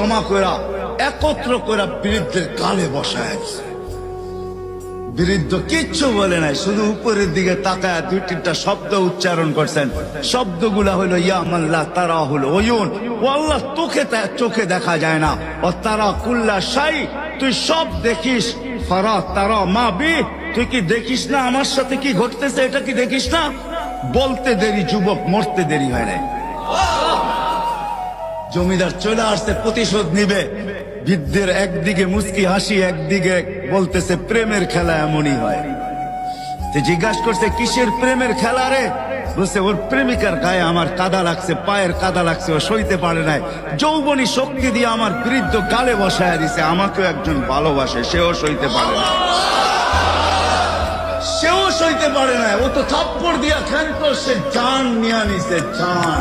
জমা করা একত্র করা বৃদ্ধের গালে বসায় দিছে। বৃদ্ধ কিচ্ছু বলে নাই, শুধু উপরের দিকে তাকায় দুই তিনটা শব্দ উচ্চারণ করছেন। শব্দগুলা হলো ইয়া মাল্লা তারা হলো ওয়ুন, ও আল্লাহ তোকে চোখে দেখা যায় না, ও তারা কুল্লা শাই, তুই সব দেখিস, ফারা তারা মা বি, তুই কি দেখিস না আমার সাথে কি ঘটতেছে, এটা কি দেখিস না? বলতে দেরি যুবক, মরতে দেরি হয় নাই। জমিদার চলে আসছে, প্রতিশোধ নিবে। বৃদ্ধের একদিকে মুস্কি হাসি, একদিকে বলতেছে প্রেমের খেলা এমনই হয়। জিজ্ঞাসা করছে কিসের প্রেমের খেলা রে? বলছে ওর প্রেমিকার গায়ে আমার কাদা লাগছে, পায়ের কাদা লাগছে, ও সইতে পারে নাই, যৌবনী শক্তি দিয়ে আমার বৃদ্ধ গালে বসায় দিছে। আমাকেও একজন ভালোবাসে, সেও সইতে পারে না, সেও সইতে পারে না, ও তো থাপ্পড় দিয়া খেলতো, সে জান নিয়ে নিছে, জান।